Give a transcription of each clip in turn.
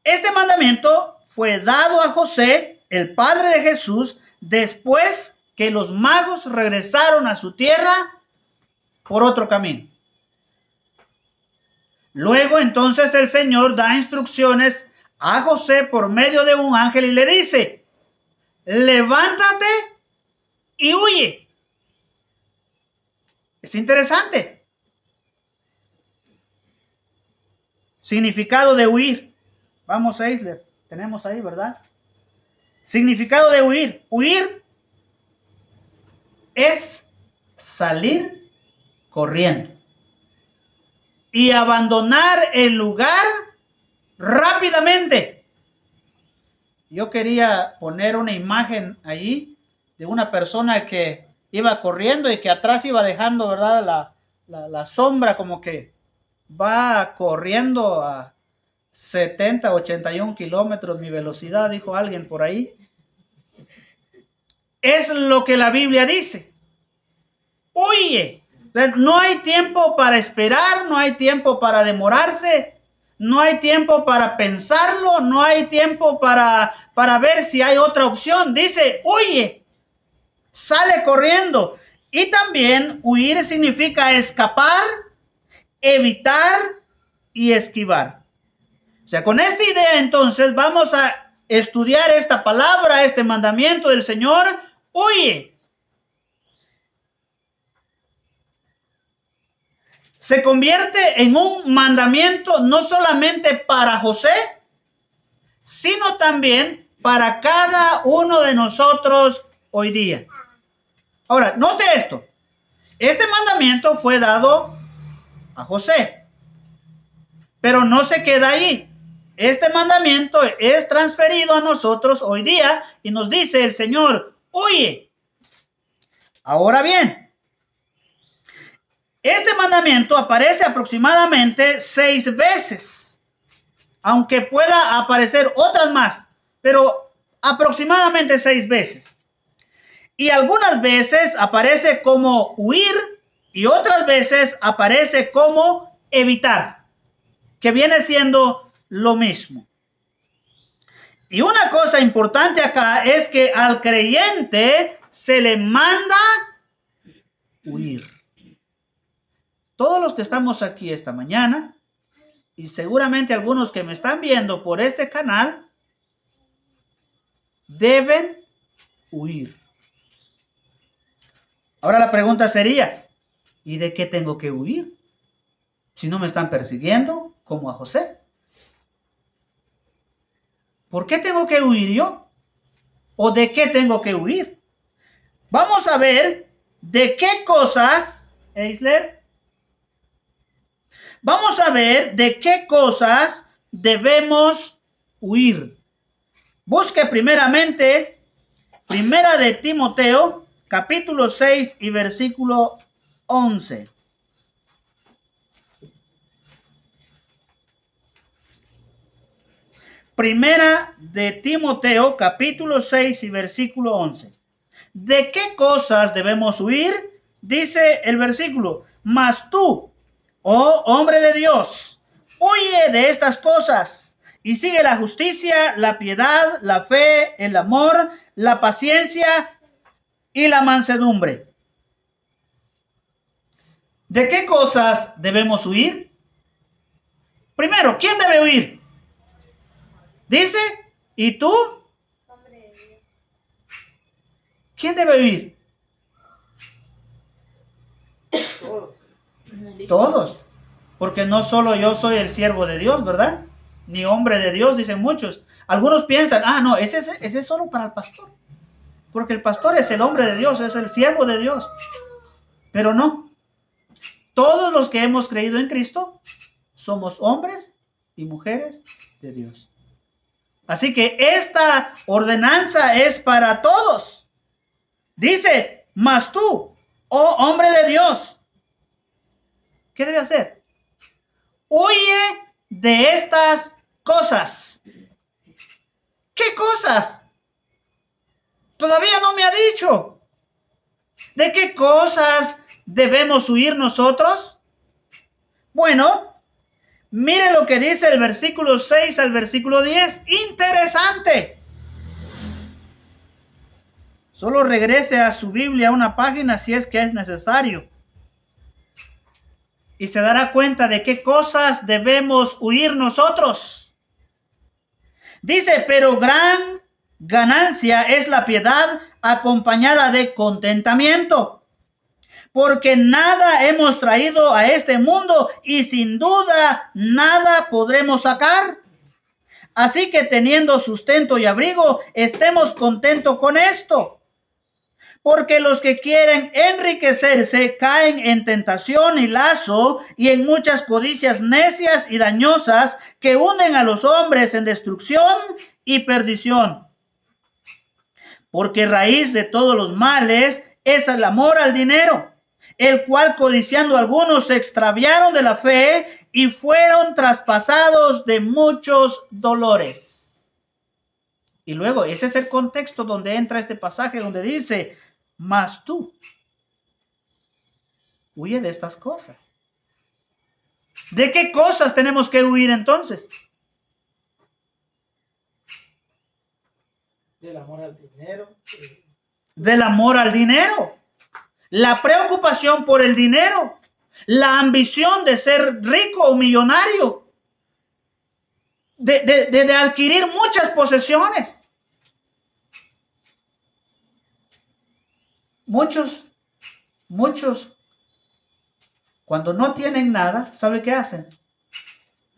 Este mandamiento fue dado a José, el padre de Jesús, después que los magos regresaron a su tierra por otro camino. Luego entonces el Señor da instrucciones a José por medio de un ángel y le dice: levántate y huye. Es interesante. Significado de huir. Vamos, Eisler. Tenemos ahí, ¿verdad? Significado de huir. Huir es salir corriendo y abandonar el lugar rápidamente. Yo quería poner una imagen ahí de una persona que iba corriendo y que atrás iba dejando, ¿verdad? La sombra, como que va corriendo a 70, 81 kilómetros mi velocidad, dijo alguien por ahí. Es lo que la Biblia dice. Huye. No hay tiempo para esperar, no hay tiempo para demorarse, no hay tiempo para pensarlo, no hay tiempo para ver si hay otra opción. Dice, huye, sale corriendo. Y también huir significa escapar, evitar y esquivar. O sea, con esta idea entonces vamos a estudiar esta palabra, este mandamiento del Señor, huye. Se convierte en un mandamiento no solamente para José, sino también para cada uno de nosotros hoy día. Ahora, note esto. Este mandamiento fue dado a José, pero no se queda ahí. Este mandamiento es transferido a nosotros hoy día y nos dice el Señor, huye. Ahora bien, este mandamiento aparece aproximadamente 6 veces, aunque pueda aparecer otras más, pero aproximadamente 6 veces. Y algunas veces aparece como huir y otras veces aparece como evitar, que viene siendo lo mismo. Y una cosa importante acá es que al creyente se le manda huir. Todos los que estamos aquí esta mañana, y seguramente algunos que me están viendo por este canal, deben huir. Ahora la pregunta sería, ¿y de qué tengo que huir? Si no me están persiguiendo, como a José. ¿Por qué tengo que huir yo? ¿O de qué tengo que huir? Vamos a ver de qué cosas, Eisler, vamos a ver de qué cosas debemos huir. Busque primeramente, Primera de Timoteo, capítulo 6 y versículo 11. Primera de Timoteo, capítulo 6 y versículo 11. ¿De qué cosas debemos huir? Dice el versículo, mas tú, oh hombre de Dios, huye de estas cosas y sigue la justicia, la piedad, la fe, el amor, la paciencia y la mansedumbre. ¿De qué cosas debemos huir? Primero, ¿quién debe huir? Dice, ¿y tú? ¿Quién debe huir? Todos. Porque no solo yo soy el siervo de Dios, ¿verdad? Ni hombre de Dios, dicen muchos. Algunos piensan, no, ese es solo para el pastor. Porque el pastor es el hombre de Dios, es el siervo de Dios. Pero no. Todos los que hemos creído en Cristo somos hombres y mujeres de Dios. Así que esta ordenanza es para todos. Dice, mas tú, oh hombre de Dios, ¿qué debe hacer? Huye de estas cosas. ¿Qué cosas? Todavía no me ha dicho. ¿De qué cosas debemos huir nosotros? Bueno, Mire lo que dice el versículo 6 al versículo 10. Interesante. Solo regrese a su Biblia a una página si es que es necesario. Y se dará cuenta de qué cosas debemos huir nosotros. Dice, pero gran ganancia es la piedad acompañada de contentamiento, porque nada hemos traído a este mundo y sin duda nada podremos sacar. Así que teniendo sustento y abrigo, estemos contentos con esto. Porque los que quieren enriquecerse caen en tentación y lazo y en muchas codicias necias y dañosas que hunden a los hombres en destrucción y perdición. Porque raíz de todos los males es el amor al dinero, el cual codiciando algunos se extraviaron de la fe y fueron traspasados de muchos dolores. Y luego, ese es el contexto donde entra este pasaje donde dice, mas tú, huye de estas cosas. ¿De qué cosas tenemos que huir entonces? Del amor al dinero. Del amor al dinero. La preocupación por el dinero. La ambición de ser rico o millonario. De adquirir muchas posesiones. Muchos, cuando no tienen nada, ¿sabe qué hacen?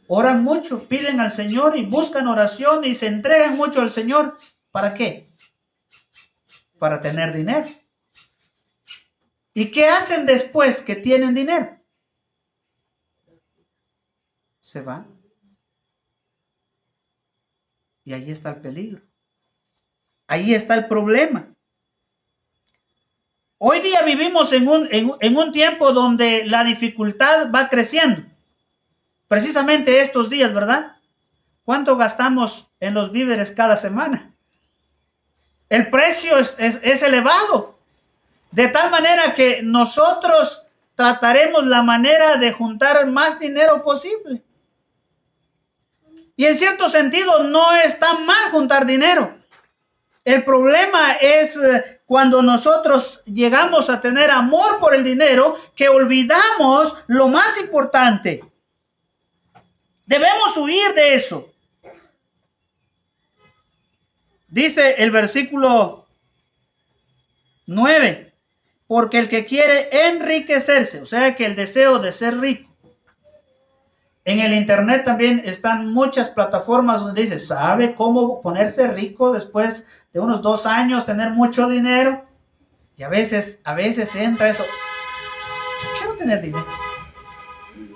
Oran mucho, piden al Señor y buscan oración y se entregan mucho al Señor. ¿Para qué? Para tener dinero. ¿Y qué hacen después que tienen dinero? Se van. Y ahí está el peligro. Ahí está el problema. Hoy día vivimos en un tiempo donde la dificultad va creciendo. Precisamente estos días, ¿verdad? ¿Cuánto gastamos en los víveres cada semana? El precio es elevado. De tal manera que nosotros trataremos la manera de juntar más dinero posible. Y en cierto sentido no está mal juntar dinero. El problema es cuando nosotros llegamos a tener amor por el dinero, que olvidamos lo más importante. Debemos huir de eso. Dice el versículo 9, porque el que quiere enriquecerse, o sea que el deseo de ser rico. En el internet también están muchas plataformas donde dice, ¿sabe cómo ponerse rico después de unos 2 años, tener mucho dinero? Y a veces entra eso. Yo quiero tener dinero.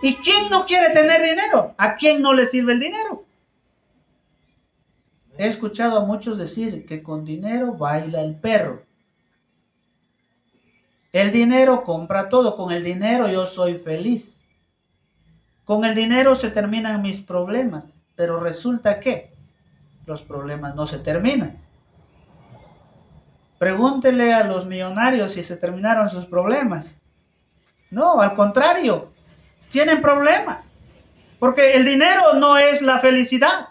¿Y quién no quiere tener dinero? ¿A quién no le sirve el dinero? He escuchado a muchos decir que con dinero baila el perro. El dinero compra todo. Con el dinero yo soy feliz. Con el dinero se terminan mis problemas, pero resulta que los problemas no se terminan. Pregúntele a los millonarios si se terminaron sus problemas. No, al contrario, tienen problemas. Porque el dinero no es la felicidad.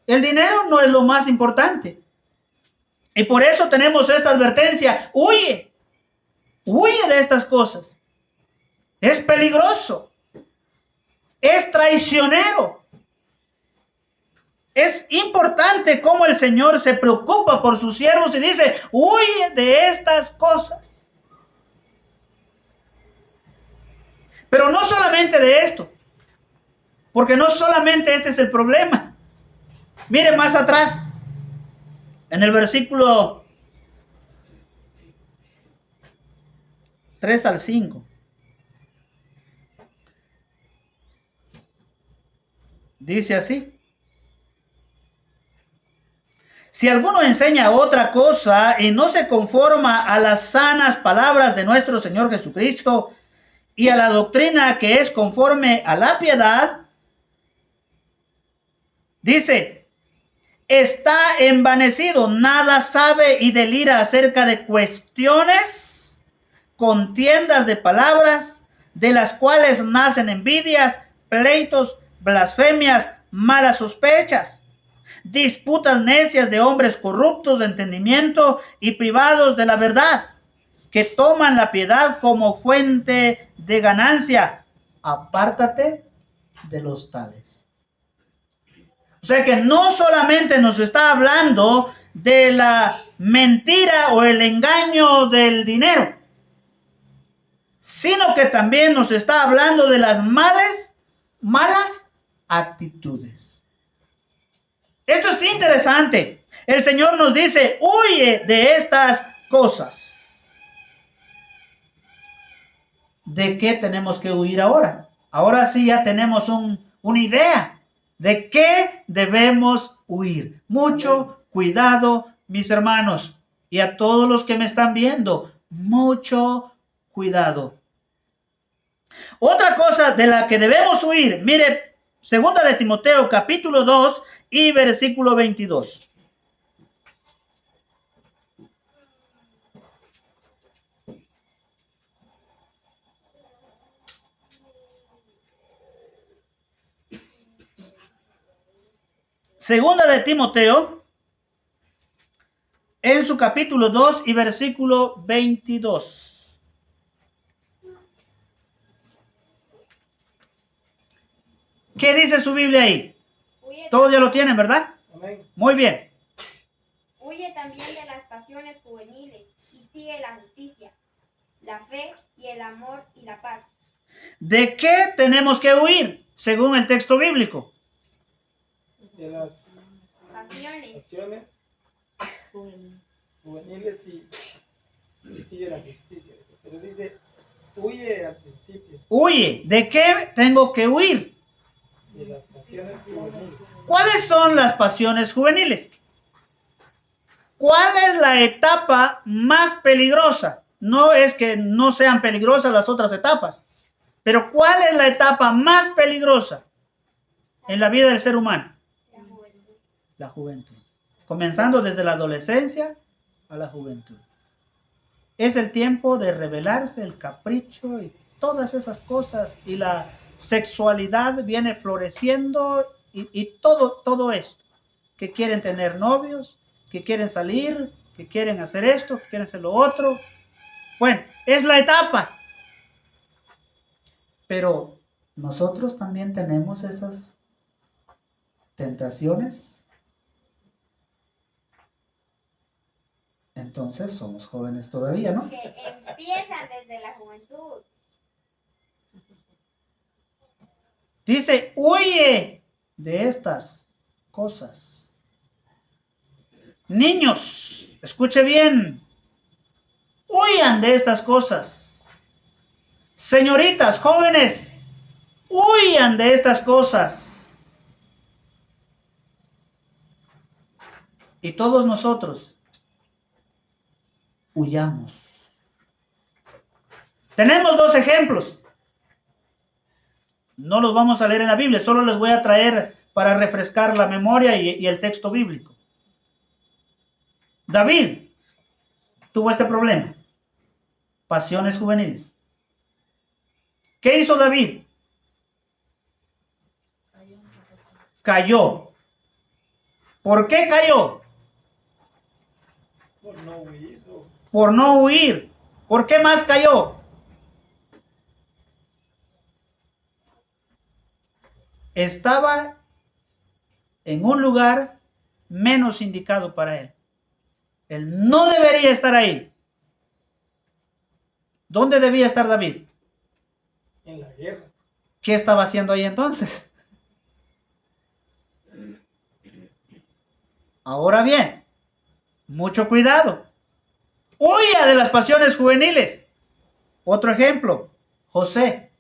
El dinero no es lo más importante. Y por eso tenemos esta advertencia. Huye de estas cosas. Es peligroso. Es traicionero. Es importante cómo el Señor se preocupa por sus siervos y dice, huye de estas cosas. Pero no solamente de esto, porque no solamente este es el problema. Mire más atrás, en el versículo 3 al 5. Dice así. Si alguno enseña otra cosa y no se conforma a las sanas palabras de nuestro Señor Jesucristo y a la doctrina que es conforme a la piedad, dice, está envanecido, nada sabe y delira acerca de cuestiones, contiendas de palabras, de las cuales nacen envidias, pleitos, blasfemias, malas sospechas, disputas necias de hombres corruptos de entendimiento y privados de la verdad, que toman la piedad como fuente de ganancia. Apártate de los tales. O sea que no solamente nos está hablando de la mentira o el engaño del dinero, sino que también nos está hablando de las malas actitudes. Esto es interesante. El Señor nos dice, huye de estas cosas. ¿De qué tenemos que huir ahora? Ahora sí ya tenemos una idea de qué debemos huir. Mucho cuidado, mis hermanos, y a todos los que me están viendo, mucho cuidado. Otra cosa de la que debemos huir, mire, 2 de Timoteo capítulo 2 y versículo 22. Segunda de Timoteo, en su capítulo 2 y versículo 22. ¿Qué dice su Biblia ahí? Todos ya lo tienen, ¿verdad? Amén. Muy bien. Huye también de las pasiones juveniles y sigue la justicia, la fe y el amor y la paz. ¿De qué tenemos que huir según el texto bíblico? De las Pasiones. Juveniles y sigue la justicia. Pero dice, huye al principio. Huye. ¿De qué tengo que huir? De las pasiones juveniles. ¿Cuáles son las pasiones juveniles? ¿Cuál es la etapa más peligrosa? No es que no sean peligrosas las otras etapas, pero ¿cuál es la etapa más peligrosa en la vida del ser humano? La juventud. La juventud. Comenzando desde la adolescencia a la juventud. Es el tiempo de rebelarse, el capricho y todas esas cosas. Y la sexualidad viene floreciendo y todo esto. Que quieren tener novios, que quieren salir, que quieren hacer esto, que quieren hacer lo otro. Bueno, es la etapa. Pero nosotros también tenemos esas tentaciones. Entonces somos jóvenes todavía, ¿no? Que empiezan desde la juventud. Dice, huye de estas cosas. Niños, escuche bien. Huyan de estas cosas. Señoritas, jóvenes, huyan de estas cosas. Y todos nosotros huyamos. Tenemos dos ejemplos. No los vamos a leer en la Biblia, solo les voy a traer para refrescar la memoria y el texto bíblico. David tuvo este problema. Pasiones juveniles. ¿Qué hizo David? Cayó. ¿Por qué cayó? Por no huir. Por no huir. ¿Por qué más cayó? Estaba en un lugar menos indicado para él. Él no debería estar ahí. ¿Dónde debía estar David? En la guerra. ¿Qué estaba haciendo ahí entonces? Ahora bien, mucho cuidado. Huya de las pasiones juveniles. Otro ejemplo, José.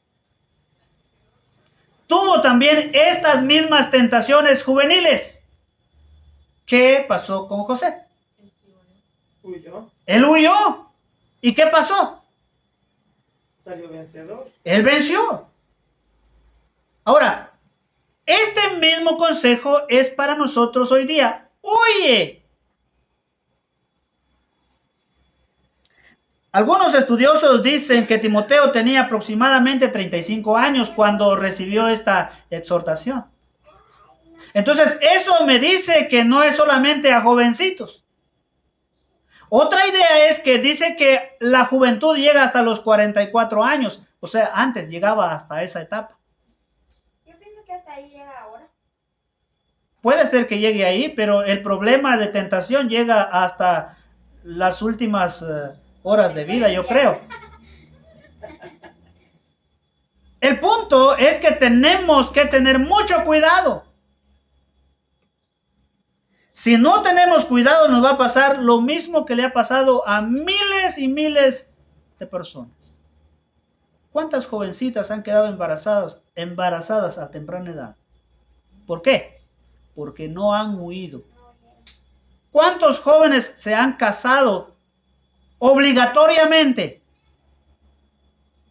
Tuvo también estas mismas tentaciones juveniles. ¿Qué pasó con José? Huyó. Él huyó. ¿Y qué pasó? Salió vencedor. Él venció. Ahora, este mismo consejo es para nosotros hoy día. Huye. Algunos estudiosos dicen que Timoteo tenía aproximadamente 35 años cuando recibió esta exhortación. Entonces, eso me dice que no es solamente a jovencitos. Otra idea es que dice que la juventud llega hasta los 44 años. O sea, antes llegaba hasta esa etapa. Yo pienso que hasta ahí llega ahora. Puede ser que llegue ahí, pero el problema de tentación llega hasta las últimas horas de vida, yo creo. El punto es que tenemos que tener mucho cuidado. Si no tenemos cuidado, nos va a pasar lo mismo que le ha pasado a miles y miles de personas. ¿Cuántas jovencitas han quedado embarazadas a temprana edad? ¿Por qué? Porque no han huido. ¿Cuántos jóvenes se han casado obligatoriamente?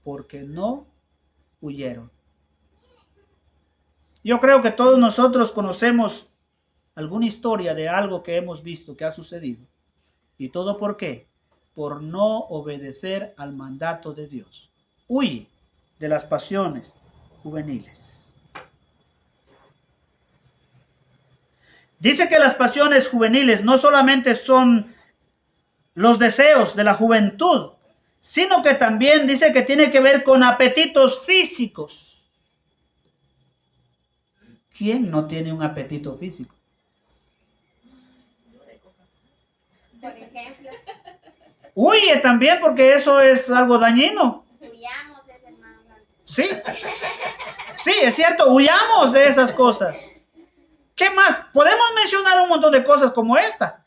Porque no huyeron. Yo creo que todos nosotros conocemos alguna historia de algo que hemos visto que ha sucedido. ¿Y todo por qué? Por no obedecer al mandato de Dios. Huye de las pasiones juveniles. Dice que las pasiones juveniles no solamente son los deseos de la juventud, sino que también dice que tiene que ver con apetitos físicos. ¿Quién no tiene un apetito físico? Por ejemplo, Huye también porque eso es algo dañino. huyamos de ese hermano. Sí, sí, es cierto, huyamos de esas cosas. ¿Qué más? Podemos mencionar un montón de cosas como esta.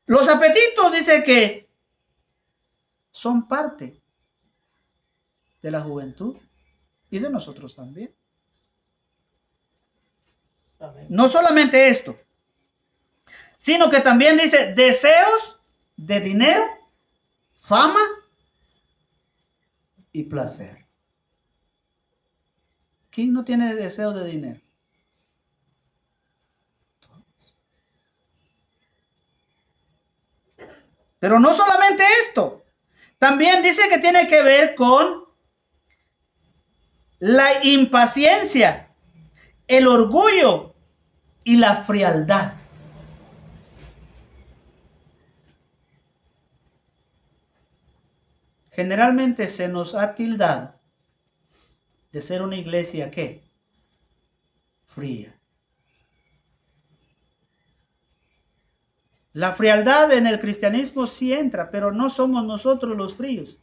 Los apetitos dice que son parte de la juventud y de nosotros también. Amén. No solamente esto, sino que también dice deseos de dinero, fama y placer. ¿Quién no tiene deseo de dinero? Pero no solamente esto, también dice que tiene que ver con la impaciencia, el orgullo y la frialdad. Generalmente se nos ha tildado de ser una iglesia ¿qué? Fría. La frialdad en el cristianismo sí entra, pero no somos nosotros los fríos,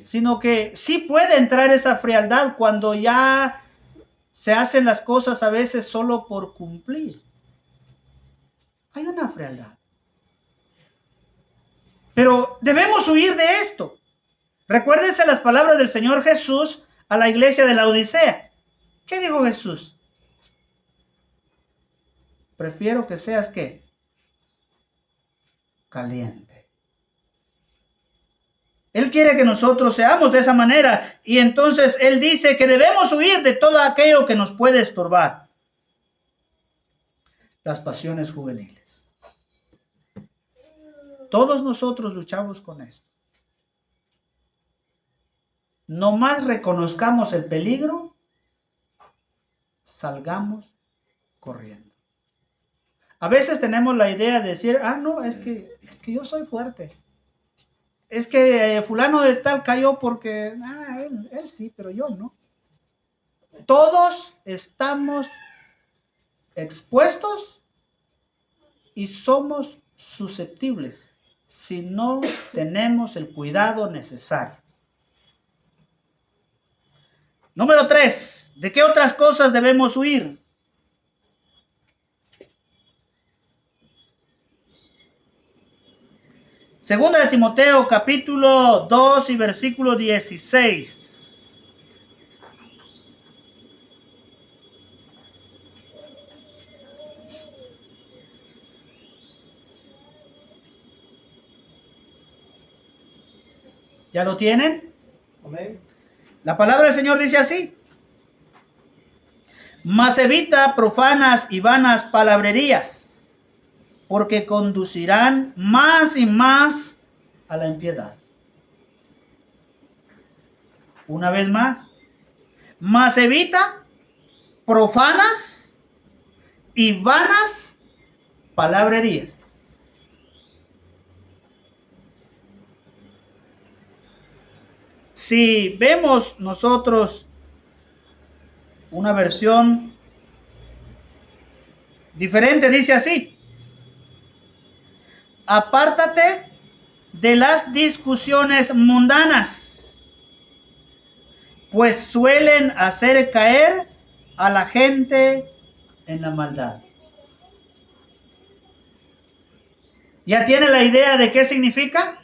sino que sí puede entrar esa frialdad cuando ya se hacen las cosas a veces solo por cumplir. Hay una frialdad. Pero debemos huir de esto. Recuérdense las palabras del Señor Jesús a la iglesia de la Odisea. ¿Qué dijo Jesús? Prefiero que seas ¿qué? Caliente. Él quiere que nosotros seamos de esa manera y entonces Él dice que debemos huir de todo aquello que nos puede estorbar. Las pasiones juveniles. Todos nosotros luchamos con esto. No más reconozcamos el peligro, salgamos corriendo. A veces tenemos la idea de decir, no, es que yo soy fuerte. Es que fulano de tal cayó porque, él sí, pero yo no. Todos estamos expuestos y somos susceptibles si no tenemos el cuidado necesario. Número 3, ¿de qué otras cosas debemos huir? Segunda de Timoteo, capítulo 2 y versículo 16. ¿Ya lo tienen? Amén. La palabra del Señor dice así: mas evita profanas y vanas palabrerías, porque conducirán más y más a la impiedad. Una vez más, mas evita profanas y vanas palabrerías. Si vemos nosotros una versión diferente, dice así: apártate de las discusiones mundanas, pues suelen hacer caer a la gente en la maldad. ¿Ya tiene la idea de qué significa?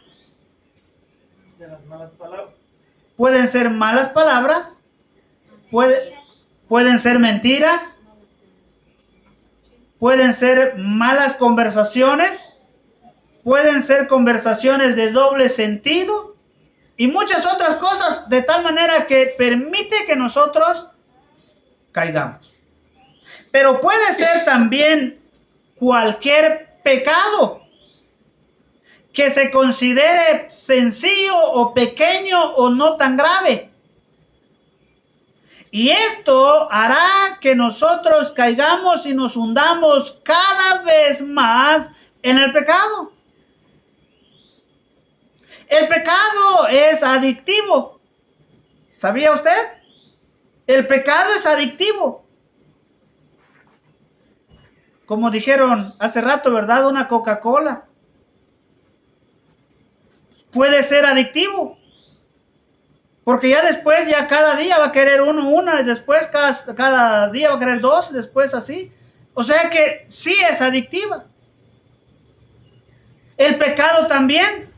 De las malas palabras. Pueden ser malas palabras, pueden ser mentiras, pueden ser malas conversaciones, pueden ser conversaciones de doble sentido y muchas otras cosas, de tal manera que permite que nosotros caigamos. Pero puede ser también cualquier pecado que se considere sencillo o pequeño o no tan grave. Y esto hará que nosotros caigamos y nos hundamos cada vez más en el pecado. El pecado es adictivo. ¿Sabía usted? El pecado es adictivo. Como dijeron hace rato, ¿verdad? Una Coca-Cola puede ser adictivo. Porque ya después, ya cada día va a querer una, y después cada día va a querer dos, y después así. O sea que sí es adictiva. El pecado también.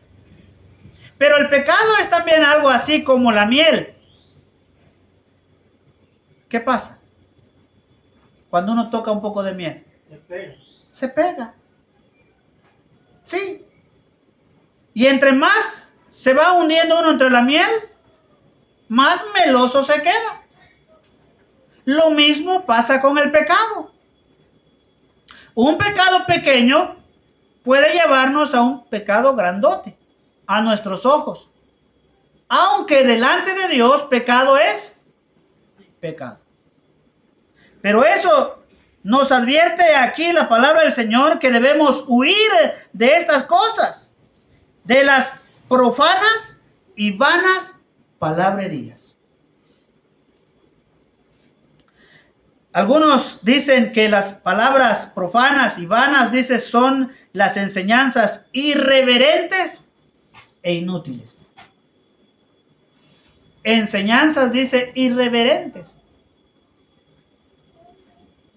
Pero el pecado es también algo así como la miel. ¿Qué pasa? Cuando uno toca un poco de miel. Se pega. Se pega. Sí. Y entre más se va hundiendo uno entre la miel, más meloso se queda. Lo mismo pasa con el pecado. Un pecado pequeño puede llevarnos a un pecado grandote, a nuestros ojos. Aunque delante de Dios pecado es pecado. Pero eso nos advierte aquí la palabra del Señor que debemos huir de estas cosas, de las profanas y vanas palabrerías. Algunos dicen que las palabras profanas y vanas, dice, son las enseñanzas irreverentes e inútiles. Enseñanzas, dice, irreverentes.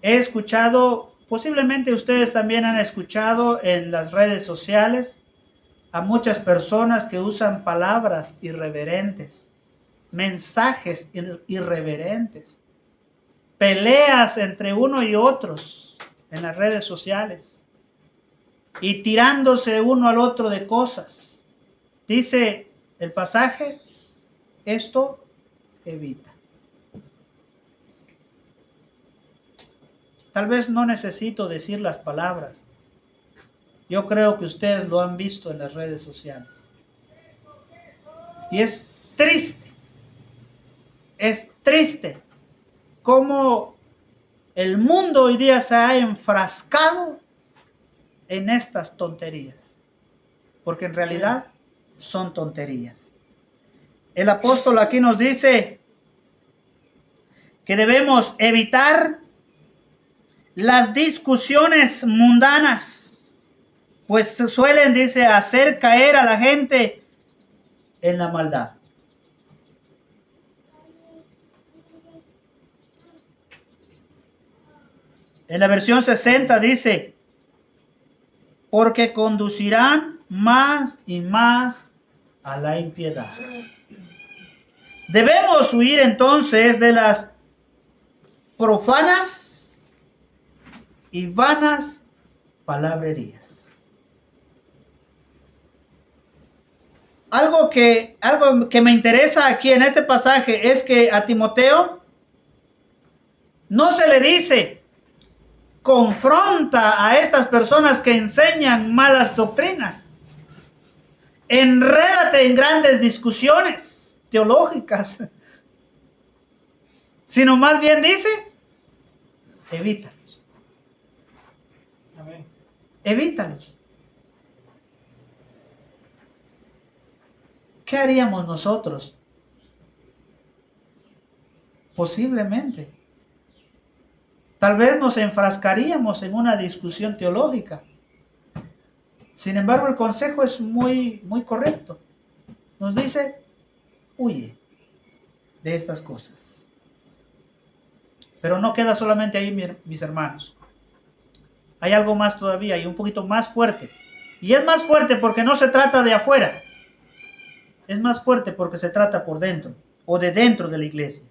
He escuchado, posiblemente ustedes también han escuchado en las redes sociales a muchas personas que usan palabras irreverentes, mensajes irreverentes, peleas entre uno y otros en las redes sociales y tirándose uno al otro de cosas. Dice el pasaje, esto evita. Tal vez no necesito decir las palabras. Yo creo que ustedes lo han visto en las redes sociales. Y es triste cómo el mundo hoy día se ha enfrascado en estas tonterías. Porque en realidad son tonterías. El apóstol aquí nos dice que debemos evitar las discusiones mundanas, pues suelen, dice, hacer caer a la gente en la maldad. En la versión 60 dice, porque conducirán más y más a la impiedad. Debemos huir entonces de las profanas y vanas palabrerías. Algo que me interesa aquí en este pasaje es que a Timoteo no se le dice confronta a estas personas que enseñan malas doctrinas. Enrédate en grandes discusiones teológicas, sino más bien dice, evítalos. Amén. Evítalos. ¿Qué haríamos nosotros? Posiblemente. Tal vez nos enfrascaríamos en una discusión teológica. Sin embargo, el consejo es muy correcto. Nos dice, huye de estas cosas. Pero no queda solamente ahí, mis hermanos. Hay algo más todavía y un poquito más fuerte. Y es más fuerte porque no se trata de afuera. Es más fuerte porque se trata por dentro o de dentro de la iglesia.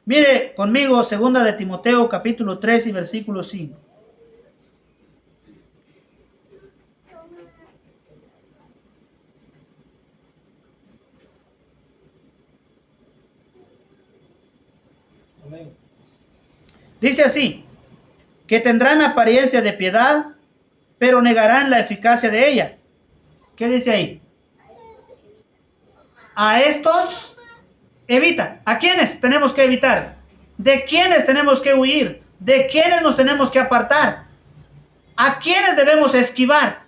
Mire conmigo 2 de Timoteo capítulo 3 y versículo 5. Amén. Dice así, que tendrán apariencia de piedad, pero negarán la eficacia de ella. ¿Qué dice ahí? A estos evita. ¿A quiénes tenemos que evitar? ¿De quiénes tenemos que huir? ¿De quiénes nos tenemos que apartar? ¿A quiénes debemos esquivar?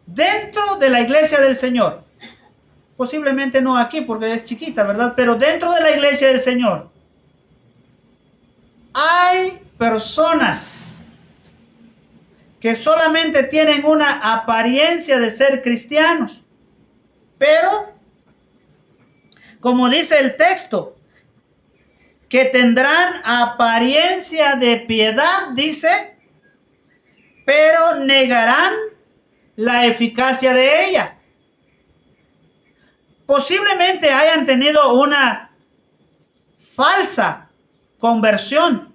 Dentro de la iglesia del Señor. Posiblemente no aquí porque es chiquita, ¿verdad? Pero dentro de la iglesia del Señor hay personas que solamente tienen una apariencia de ser cristianos, pero como dice el texto, que tendrán apariencia de piedad, dice, pero negarán la eficacia de ella. Posiblemente hayan tenido una falsa conversión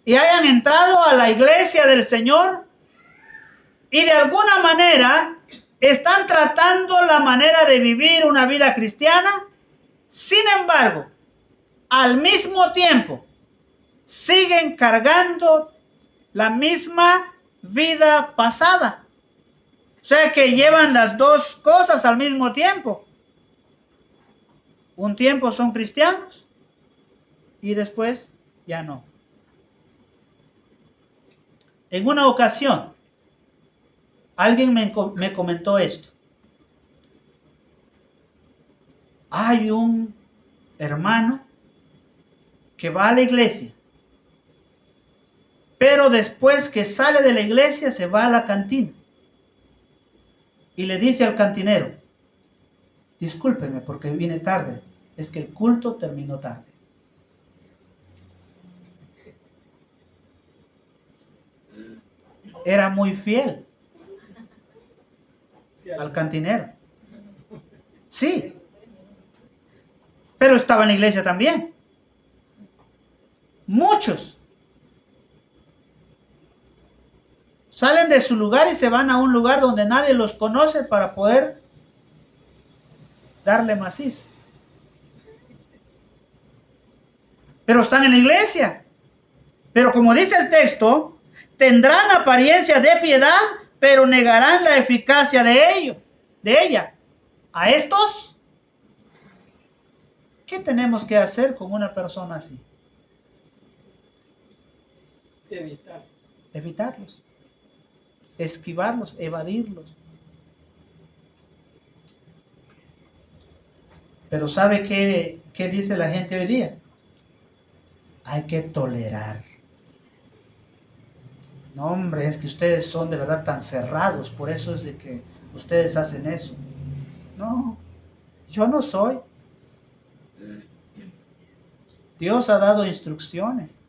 y hayan entrado a la iglesia del Señor y de alguna manera están tratando la manera de vivir una vida cristiana. Sin embargo, al mismo tiempo siguen cargando la misma vida pasada. O sea que llevan las dos cosas al mismo tiempo. Un tiempo son cristianos y después ya no. En una ocasión, alguien me comentó esto. Hay un hermano que va a la iglesia, pero después que sale de la iglesia se va a la cantina y le dice al cantinero, discúlpeme porque vine tarde, es que el culto terminó tarde. Era muy fiel al cantinero. Sí, pero estaba en la iglesia también. Muchos salen de su lugar y se van a un lugar donde nadie los conoce para poder darle macizo. Pero están en la iglesia. Pero como dice el texto, tendrán apariencia de piedad, pero negarán la eficacia de ella. A estos, ¿qué tenemos que hacer con una persona así? Evitarlos, esquivarlos, evadirlos. Pero ¿sabe qué dice la gente hoy día? Hay que tolerar. No, hombre, es que ustedes son de verdad tan cerrados, por eso es de que ustedes hacen eso. No, yo no soy. Dios ha dado instrucciones.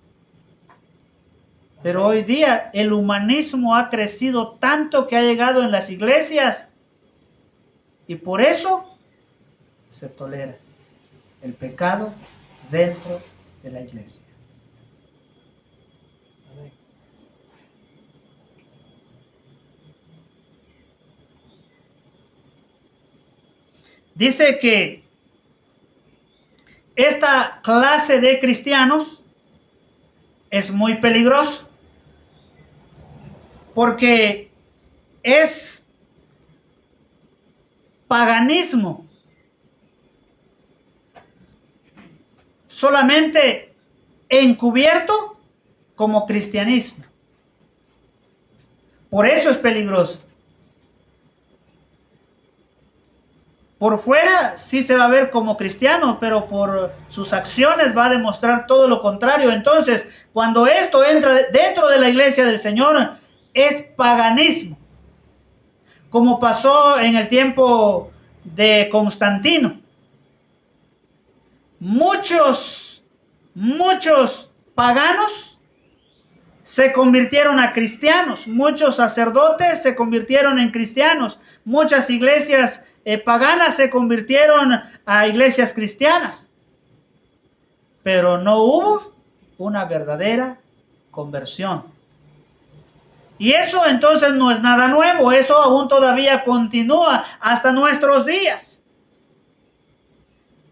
Pero hoy día el humanismo ha crecido tanto que ha llegado en las iglesias y por eso se tolera el pecado dentro de la iglesia. Dice que esta clase de cristianos es muy peligroso, porque es paganismo solamente encubierto como cristianismo. Por eso es peligroso. Por fuera sí se va a ver como cristiano, pero por sus acciones va a demostrar todo lo contrario. Entonces, cuando esto entra dentro de la iglesia del Señor, es paganismo. Como pasó en el tiempo de Constantino. Muchos paganos se convirtieron a cristianos. Muchos sacerdotes se convirtieron en cristianos. Muchas iglesias paganas se convirtieron a iglesias cristianas, pero no hubo una verdadera conversión. Y eso entonces no es nada nuevo, eso aún todavía continúa hasta nuestros días.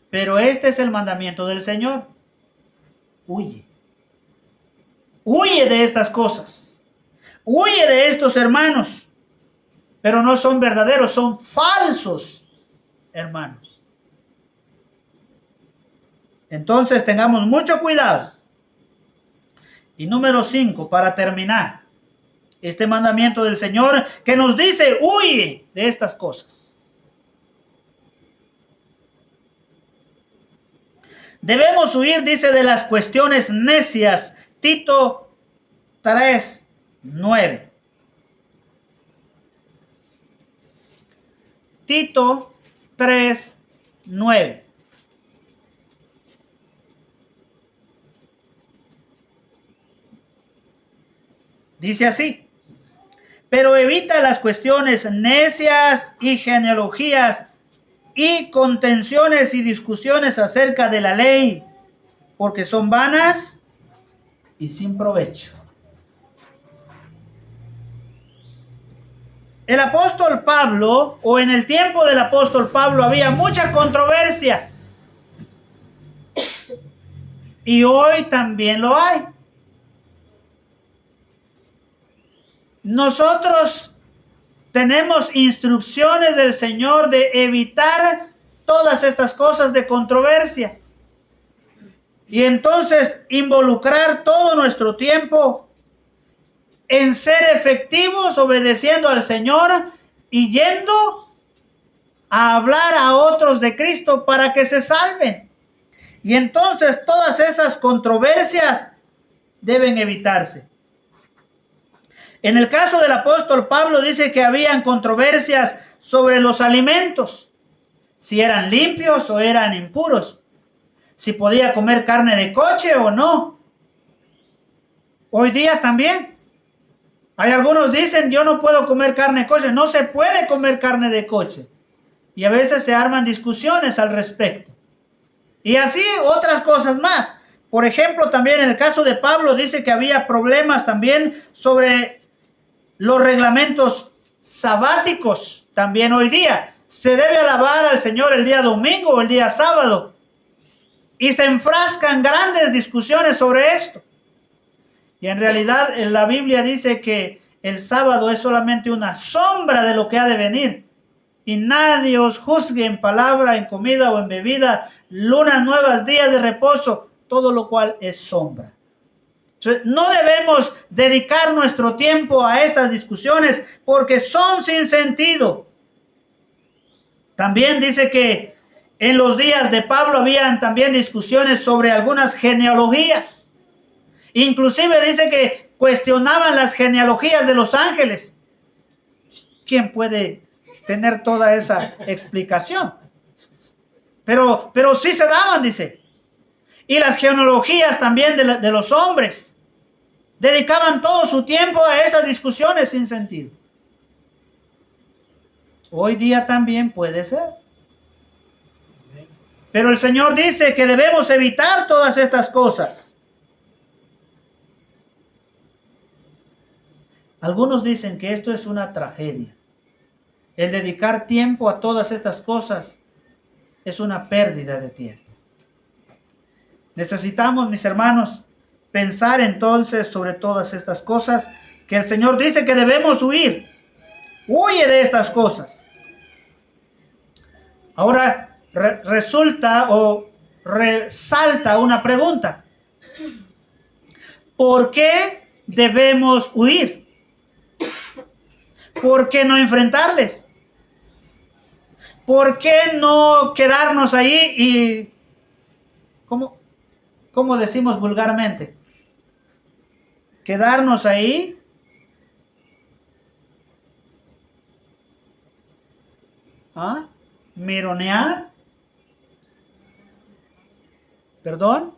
Pero este es el mandamiento del Señor: huye. Huye de estas cosas, huye de estos hermanos. Pero no son verdaderos, son falsos hermanos. Entonces tengamos mucho cuidado. Y número 5, para terminar, este mandamiento del Señor que nos dice: huye de estas cosas. Debemos huir, dice, de las cuestiones necias. Tito 3:9. Tito 3:9. Dice así: pero evita las cuestiones necias y genealogías y contenciones y discusiones acerca de la ley, porque son vanas y sin provecho. El apóstol Pablo, o en el tiempo del apóstol Pablo, había mucha controversia. Y hoy también lo hay. Nosotros tenemos instrucciones del Señor de evitar todas estas cosas de controversia. Y entonces involucrar todo nuestro tiempo en ser efectivos, obedeciendo al Señor y yendo a hablar a otros de Cristo para que se salven. Y entonces todas esas controversias deben evitarse. En el caso del apóstol Pablo dice que habían controversias sobre los alimentos, si eran limpios o eran impuros, si podía comer carne de coche o no. Hoy día también. Hay algunos dicen: yo no puedo comer carne de coche. No se puede comer carne de coche. Y a veces se arman discusiones al respecto. Y así otras cosas más. Por ejemplo, también en el caso de Pablo dice que había problemas también sobre los reglamentos sabáticos. También hoy día se debe alabar al Señor el día domingo o el día sábado. Y se enfrascan grandes discusiones sobre esto. Y en realidad en la Biblia dice que el sábado es solamente una sombra de lo que ha de venir. Y nadie os juzgue en palabra, en comida o en bebida, lunas nuevas, días de reposo, todo lo cual es sombra. Entonces, no debemos dedicar nuestro tiempo a estas discusiones porque son sin sentido. También dice que en los días de Pablo habían también discusiones sobre algunas genealogías. Inclusive dice que cuestionaban las genealogías de los ángeles. ¿Quién puede tener toda esa explicación? Pero sí se daban, dice. Y las genealogías también de los hombres. Dedicaban todo su tiempo a esas discusiones sin sentido. Hoy día también puede ser. Pero el Señor dice que debemos evitar todas estas cosas. Algunos dicen que esto es una tragedia. El dedicar tiempo a todas estas cosas es una pérdida de tiempo. Necesitamos, mis hermanos, pensar entonces sobre todas estas cosas que el Señor dice que debemos huir. Huye de estas cosas. Ahora resulta o resalta una pregunta. ¿Por qué debemos huir? ¿Por qué no enfrentarles? ¿Por qué no quedarnos ahí y, ¿cómo decimos vulgarmente? Quedarnos ahí mironear, perdón,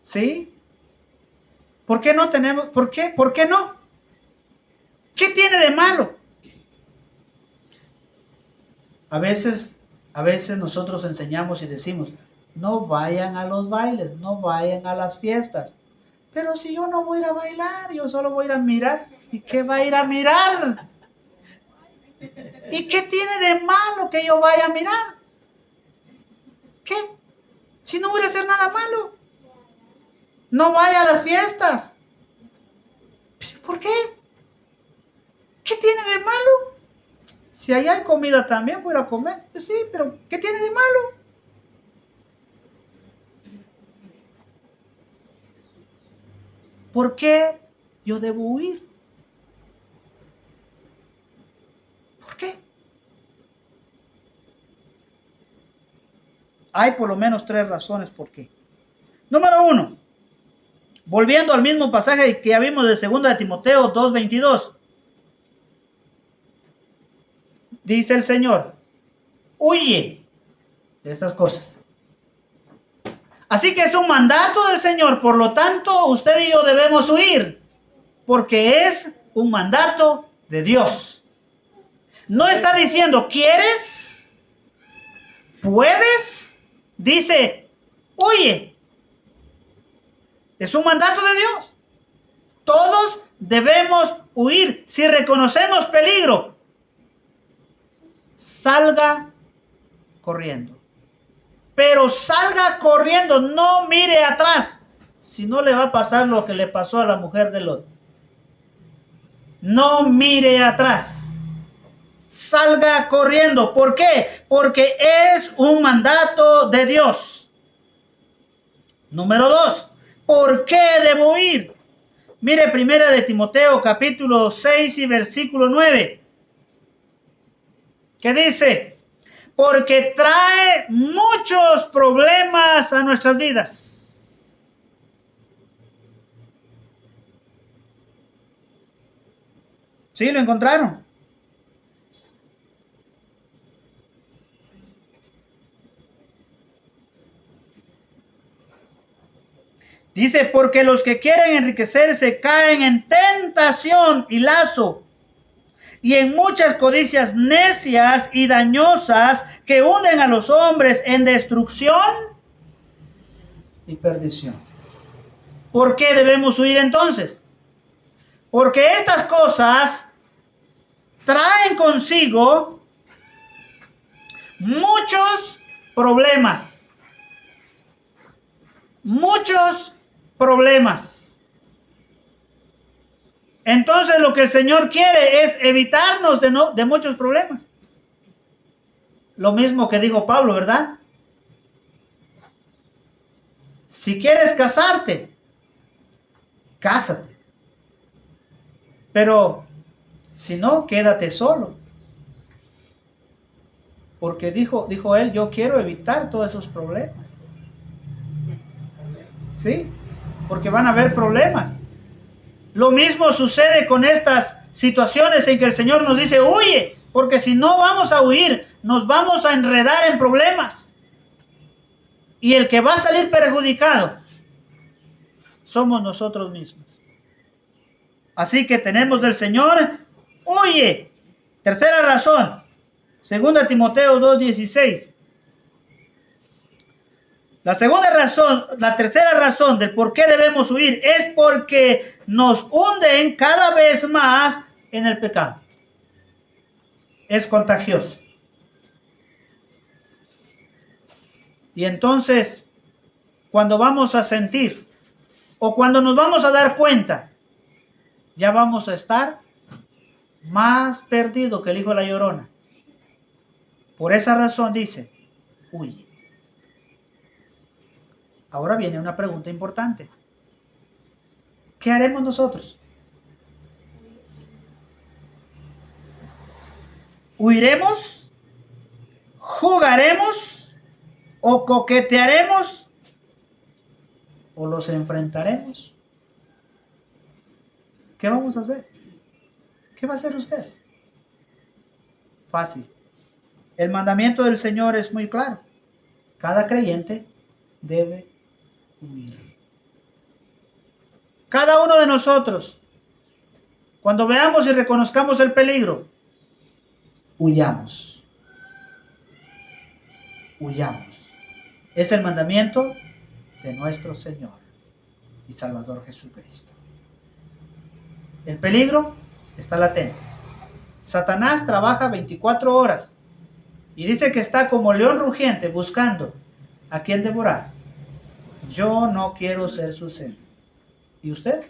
¿sí? ¿Por qué no tenemos, por qué no? ¿Qué tiene de malo? A veces nosotros enseñamos y decimos, no vayan a los bailes, no vayan a las fiestas. Pero si yo no voy a ir a bailar, yo solo voy a ir a mirar. ¿Y qué va a ir a mirar? ¿Y qué tiene de malo que yo vaya a mirar? ¿Qué? Si no voy a hacer nada malo. No vaya a las fiestas. ¿Por qué? ¿Qué tiene de malo? Si allá hay comida también, voy a comer. Sí, pero ¿qué tiene de malo? ¿Por qué yo debo huir? ¿Por qué? Hay por lo menos 3 razones por qué. Número 1, volviendo al mismo pasaje que ya vimos de 2 de Timoteo 2:22. Dice el Señor, huye de estas cosas. Así que es un mandato del Señor, por lo tanto usted y yo debemos huir, porque es un mandato de Dios. No está diciendo, ¿quieres? ¿Puedes? Dice, huye. Es un mandato de Dios. Todos debemos huir. Si reconocemos peligro, salga corriendo. Pero salga corriendo, no mire atrás. Si no, le va a pasar lo que le pasó a la mujer de Lot. No mire atrás. Salga corriendo. ¿Por qué? Porque es un mandato de Dios. Número 2. ¿Por qué debo ir? Mire 1 de Timoteo capítulo 6 y versículo 9. ¿Qué dice? Porque trae muchos problemas a nuestras vidas. ¿Sí lo encontraron? Dice, porque los que quieren enriquecerse caen en tentación y lazo, y en muchas codicias necias y dañosas que hunden a los hombres en destrucción y perdición. ¿Por qué debemos huir entonces? Porque estas cosas traen consigo muchos problemas. Muchos problemas. Entonces lo que el Señor quiere es evitarnos de muchos problemas. Lo mismo que dijo Pablo, ¿verdad? Si quieres casarte, cásate. Pero si no, quédate solo. Porque dijo él, yo quiero evitar todos esos problemas. ¿Sí? Porque van a haber problemas. Lo mismo sucede con estas situaciones en que el Señor nos dice, huye, porque si no vamos a huir, nos vamos a enredar en problemas. Y el que va a salir perjudicado somos nosotros mismos. Así que tenemos del Señor, huye. Tercera razón, 2 Timoteo 2:16. La tercera razón del por qué debemos huir es porque nos hunden cada vez más en el pecado. Es contagioso. Y entonces cuando vamos a sentir o cuando nos vamos a dar cuenta, ya vamos a estar más perdidos que el hijo de la llorona. Por esa razón dice, huye. Ahora viene una pregunta importante. ¿Qué haremos nosotros? ¿Huiremos? ¿Jugaremos? ¿O coquetearemos? ¿O los enfrentaremos? ¿Qué vamos a hacer? ¿Qué va a hacer usted? Fácil. El mandamiento del Señor es muy claro. Cada creyente debe huir. Cada uno de nosotros, cuando veamos y reconozcamos el peligro, huyamos. Huyamos. Es el mandamiento de nuestro Señor y Salvador Jesucristo. El peligro está latente. Satanás trabaja 24 horas y dice que está como león rugiente buscando a quien devorar. Yo no quiero ser su celo. ¿Y usted?